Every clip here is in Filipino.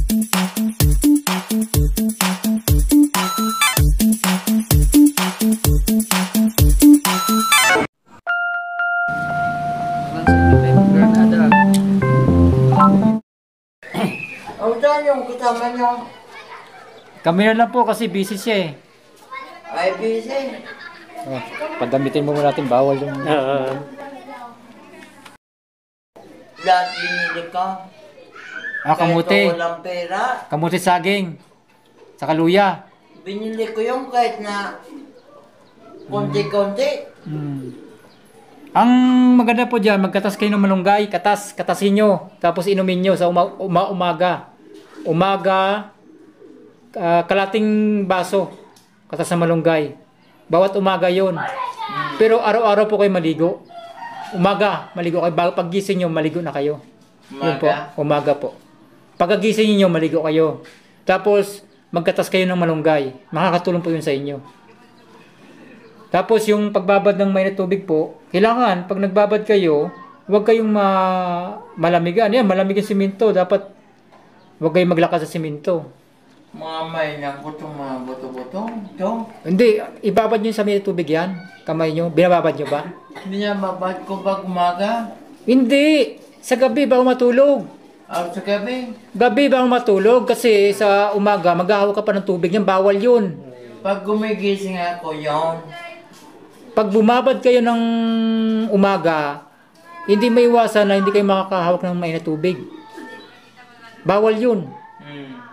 Saan yung kasama nyo? Kami na lang po kasi busy siya eh. Ay, busy. Oh, pagdamitin mo muna natin, bawal yung... Lahat binili ka. Kamuti. Kahit walang pera. Kamuti saging. Sa kaluya. Binili ko yung kahit na konti-konti. Ang maganda po dyan, magkatas kayo ng malunggay. Katasin nyo. Tapos inumin nyo sa umaga. Kalating baso. Katas ng malunggay. Bawat umaga yon. Pero araw-araw po kayo maligo. Umaga, maligo kayo. Paggising nyo, maligo na kayo. Yun po, umaga po. Pagkagising nyo, maligo kayo. Tapos, magkatas kayo ng malunggay. Makakatulong po yun sa inyo. Tapos, yung pagbabad ng mainit tubig po, kailangan, pag nagbabad kayo, huwag kayong malamigan. Yan, malamig yung simento. Dapat, huwag kayong maglakas sa simento. Mga may nakutong mga buto-buto. Ito. Hindi, ibabad nyo sa mainit tubig yan. Kamay nyo. Binababad nyo ba? Binababad ko ba umaga? Hindi. Sa gabi bago matulog. Sa gabi? Gabi bago matulog kasi sa umaga maghahawak ka pa ng tubig yan. Bawal yun. Pag gumigising ako yon. Pag bumabad kayo ng umaga, hindi may iwasan na hindi kayo makakahawak ng mainit tubig. Bawal yun.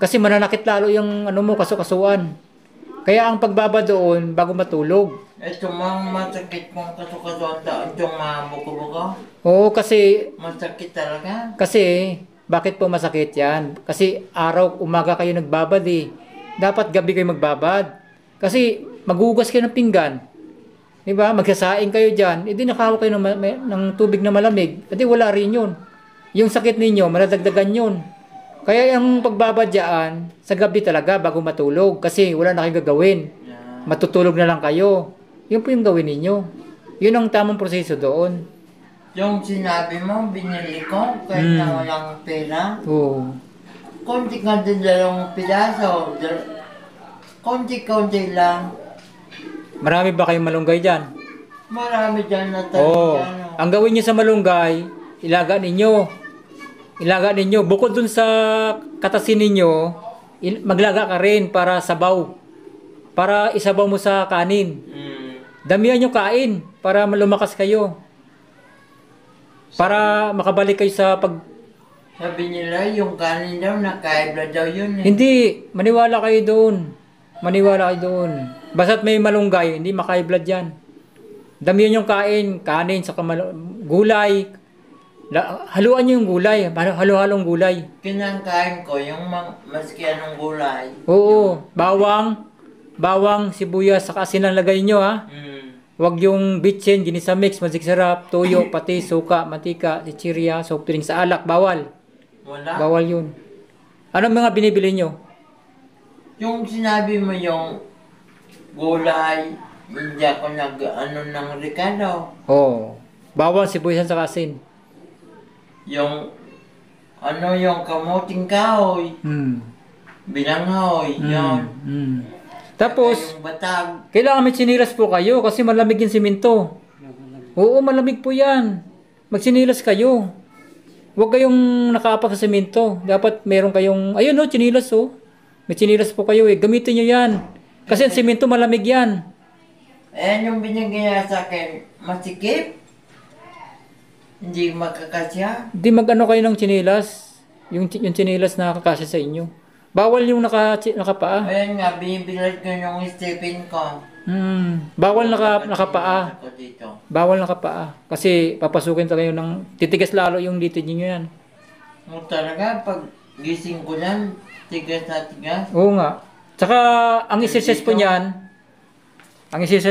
Kasi mananakit lalo yung kasukasuan. Kaya ang pagbaba doon bago matulog. Ito mga masakit mong kasukasuan itong mga buko-buko? Oo, kasi... Masakit talaga? Kasi, bakit po masakit yan? Kasi araw, umaga kayo nagbabad eh. Dapat gabi kayo magbabad. Kasi maghugas kayo ng pinggan. Diba? Magsasaing kayo dyan. Hindi nakahawak kayo ng tubig na malamig. Hindi wala rin yun. Yung sakit ninyo, maladagdagan yun. Kaya yung pagbabad dyan, sa gabi talaga bago matulog. Kasi wala na kayong gagawin. Matutulog na lang kayo. Yun po yung gawin ninyo. Yun ang tamang proseso doon. Yung sinabi mo, binili ko, kahit na walang pera. Oo. Konti-konti dalawang pidaso. Konti-konti lang. Marami ba kayong malunggay dyan? Marami dyan na talaga. Oo. Ang gawin nyo sa malunggay, ilaga ninyo. Ilaga ninyo. Bukod dun sa katasin ninyo, maglaga ka rin para sabaw. Para isabaw mo sa kanin. Damihan nyo kain para lumakas kayo. Para makabalik kayo sa pag... Sabi nila, yung kanin daw, nakaibla daw yun eh. Hindi. Maniwala kayo doon. Maniwala kayo doon. Basta't may malunggay, hindi makaibla dyan. Damihan yung kain, kanin, saka gulay. Haluan nyo yung gulay. Halo-halong gulay. Kinakain ko yung maski anong gulay. Oo. Bawang, sibuyas, saka asin ang lagay nyo ha. Huwag yung bitchin, ginisa mix, magic sarap, toyo, pati, suka, mantika, chichirya, soft drink sa alak. Bawal. Wala? Bawal yun. Ano mga binibili nyo? Yung sinabi mo yung gulay, hindi ako ng Ricardo. Oo. Bawal, sibuyas, saka asin. Yung yung kamuting kahoy. Bilanghoy, yun. Tapos, yung batag. kailangan may sinilas po kayo kasi malamig yung simento. Oo, malamig po yan. Magsinilas kayo. Huwag kayong nakaapak sa simento. Dapat meron kayong, ayun o, sinilas o. May sinilas po kayo eh. Gamitin nyo yan. Kasi ang simento malamig yan. Ayan yung binigay sa akin, masikip. Hindi makakasya. Hindi mag-ano kayo ng sinilas. Yung sinilas na kakasya sa inyo. Bawal yung nakapaa. Ayan nga, binibilad ko yung Stephen ko. Bawal nakapaa. Bawal nakapaa. Kasi papasukin talaga ng titigas lalo yung litid niyo yan. O talaga, pag gising ko yan, tigas na tigas. Oo nga. Tsaka, ang exercise po niyan, kasi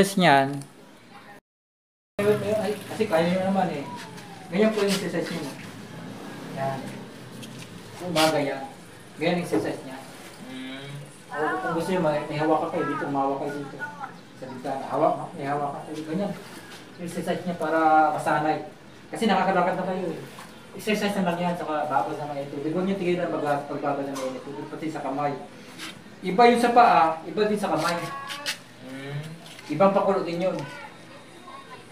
kaya nyo naman eh. Ganyan po yung exercise nyo. Yan. Umaga yan. Ganyan yung exercise niya. Kung gusto nyo, may hawak kayo dito, umawak kayo dito. Sa bintana, may hawak kayo. Ganyan. Yung exercise niya para masanay. Kasi nakakalakad na kayo eh. Exercise na lang yan, saka babad na lang ito. Huwag niyo tigilan pagbabad ng mainit tubig, pati sa kamay. Iba yung sa paa, iba din sa kamay. Ibang pakulo din yun.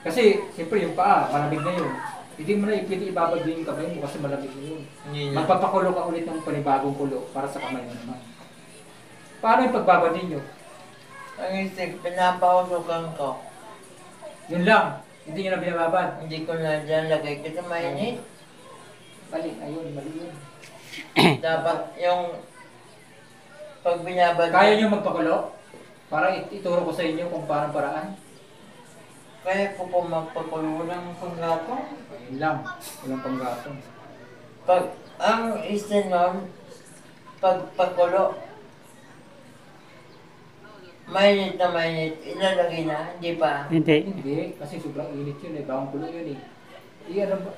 Kasi, siyempre yung paa, malamig na yun. Hindi mo na pwede ibabad din yung kamay mo kasi malamig na yun. Magpapakulo ka ulit ng panibagong kulo para sa kamay mo naman. Paano yung pagbabad ninyo? Ang isip, pinapausukan ko. Yun lang, hindi nyo na binababad. Hindi ko na dyan lagay ko sa mainit. Mali, ayun, mali yun. Dapat yung pag binabad. Kaya nyo magpakulo? Para ituro ko sa inyo kung paano paraan. Kaya ko po magpakulo ng panggatong. Ayun lang, walang panggatong. Pag ang isa nun, pagpakulo, mainit na mainit, ilalagay na, hindi pa. Hindi, kasi sobrang init yun eh, bagong kulo yun eh. Ano ba?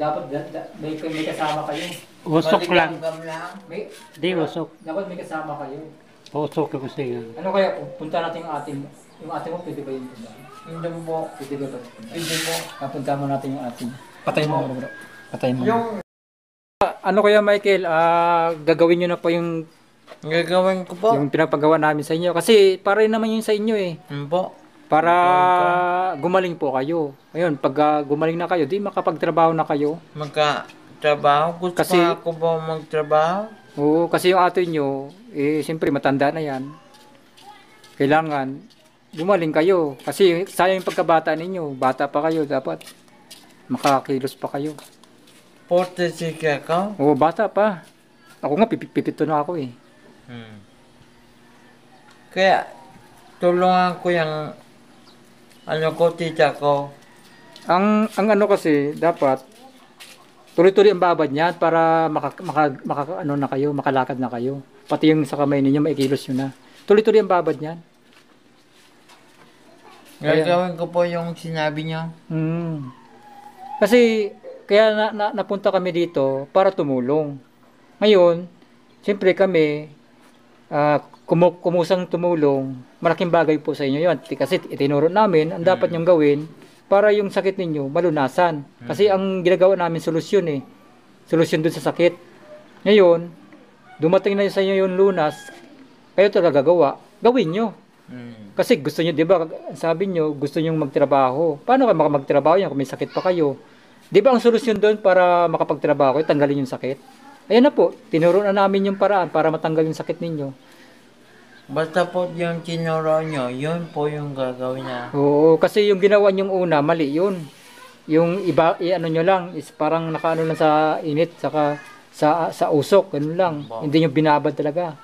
Dapat may kasama kayo. Usok lang. Maligamgam lang. Di usok. Dapat may kasama kayo. Usok ko siya. Ano kaya, punta natin yung ate mo, pwede ba yung punta? Hindi po. Pwede ba punta? Hindi po. Punta mo natin yung ate mo. Patay mo. Patay mo. Yung Ano kaya Michael, gagawin nyo na po yung gagawin ko po. yung pinapagawa namin sa inyo. Kasi para rin naman yun sa inyo eh. Po. Para gumaling po kayo. Ayun, pag gumaling na kayo, di makapagtrabaho na kayo. Magka-trabaho? Gusto Kasi- pa ako ba magtrabaho? Oo, kasi yung ate nyo, eh, siyempre matanda na yan. Kailangan, gumaling kayo. Kasi sayang yung pagkabata ninyo. Bata pa kayo, dapat makakilos pa kayo. 46 ako? Oo, bata pa. Ako nga, pipito na ako eh. Kaya, tulungan ko yung tita ko. Ang ano kasi, dapat, tuloy-tuloy ang babad niyan para ano na kayo, makalakad na kayo. Pati yung sa kamay ninyo, maikilos nyo na. Tuloy-tuloy ang babad niyan. Gagawin ko po yung sinabi niyo. Kasi, kaya napunta kami dito para tumulong. Ngayon, siyempre kami, kumusang tumulong, malaking bagay po sa inyo yun. Kasi itinuro namin, ang dapat nyong gawin para yung sakit ninyo malunasan. Kasi ang ginagawa namin solusyon eh. Solusyon dun sa sakit. Ngayon, dumating na sa inyo yung lunas, kayo talaga gagawa. Gawin nyo. Kasi gusto nyo, di ba, sabi nyo, gusto nyo magtrabaho. Paano kayo magtrabaho yan kung may sakit pa kayo? Di ba ang solusyon doon para makapagtrabaho kayo, tanggalin yung sakit? Ayan na po, tinuro na namin yung paraan para matanggal yung sakit ninyo. Basta po yung tinuro nyo, yun po yung gagawin na. Oo, kasi yung ginawa nyong una, mali yun. Yung iba, ano nyo lang, is parang nakaano lang sa init, saka sa usok, ganun lang. Hindi nyo binabad talaga.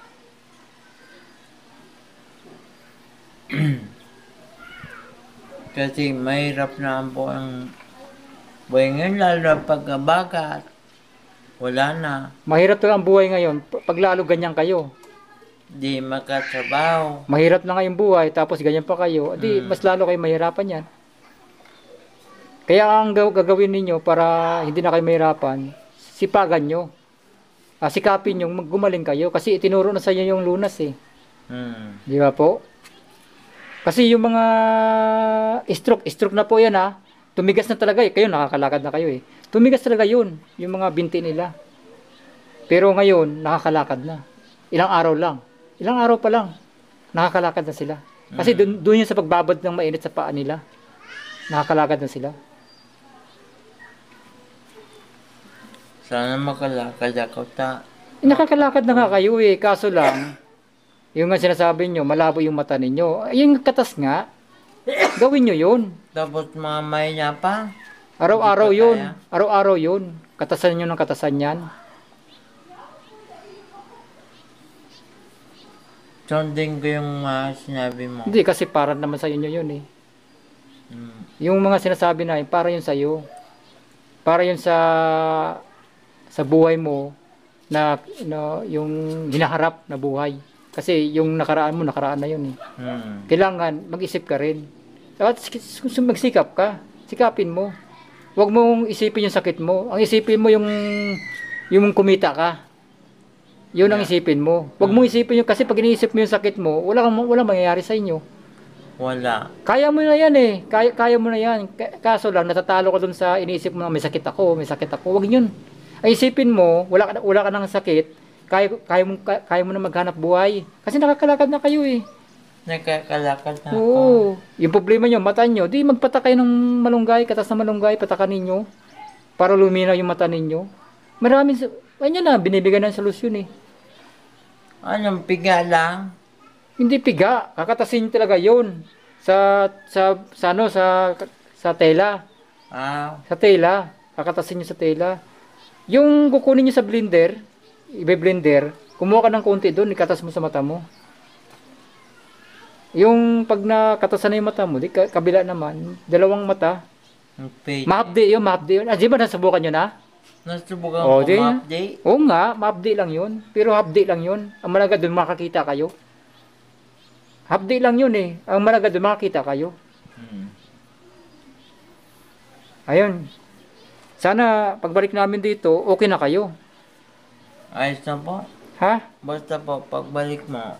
Kasi mahirap na po ang buhay ngayon, lalo na pagkabagat. Wala na. Mahirap talaga ang buhay ngayon, pag lalo ganyan kayo. Di makatrabaho. Mahirap na ngayong buhay, tapos ganyan pa kayo, di mas lalo kayo mahirapan yan. Kaya ang gagawin ninyo para hindi na kayo mahirapan, sipagan nyo. Sikapin nyo, gumaling kayo, kasi itinuro na sa inyo yung lunas eh. Di ba po? Kasi yung mga stroke na po yan ha. Tumigas na talaga eh. Kayo nakakalakad na kayo eh. Tumigas talaga yun. Yung mga binti nila. Pero ngayon, nakakalakad na. Ilang araw lang. Ilang araw pa lang. Nakakalakad na sila. Kasi doon yun sa pagbabad ng mainit sa paa nila. Nakakalakad na sila. Sana makalakad ako Nakakalakad na nga kayo eh. Kaso lang, yung nga sinasabi nyo, malabo yung mata ninyo. Yung katas nga, gawin nyo yun. Tapos mamay niya pa. Araw-araw Hindi pa yun. kaya. Araw-araw yun. Katasan nyo ng katasan yan. Sundin ko yung sinabi mo. Hindi, kasi para naman sa inyo yun eh. Yung mga sinasabi na yun, para yun sa'yo. Para yun sa buhay mo na yung hinaharap na buhay. Kasi yung nakaraan mo, nakaraan na yun eh. Kailangan mag-isip ka rin. Dapat magsikap ka. Sikapin mo. Huwag mong isipin yung sakit mo. Ang isipin mo yung kumita ka. Yun ang isipin mo. Huwag mong isipin yung, kasi pag iniisip mo yung sakit mo, walang mangyayari sa inyo. Wala. Kaya mo na yan eh. Kaya mo na yan. Kaso lang, natatalo ka dun sa iniisip mo na may sakit ako, may sakit ako. Huwag yun. Ay isipin mo, wala ka ng sakit, kaya mo na maghanap buhay. Kasi nakakalakad na kayo eh. Nakakalakad na ako. Oo. Yung problema nyo, mata nyo, di magpatakay ng malunggay, katas na malunggay, patakan ninyo. Para luminaw yung mata ninyo. Maraming, ayun na, binibigyan ng solusyon eh. Anong piga lang? Hindi piga, kakatasin talaga yun. Sa tela. Ah, Sa tela. Kakatasin nyo sa tela. Yung kukunin nyo sa blender, i-blender, kumuha ka ng konti doon, ikatas mo sa mata mo. Yung pag nakatasan na yung mata mo, di kabila naman, dalawang mata. ang page. Mahapdi yun. Ah, di ba nasubukan nyo na? Nasubukan Oh, ko di. ma-update. Oo nga, mahapdi lang yun. Pero hapdi lang yun. Ang malaga doon makakita kayo. Hapdi lang yun eh. Ang malaga doon makakita kayo. Ayun. Sana pagbalik namin dito, okay na kayo. Ayos na po. Ha? Basta po, pagbalik mo,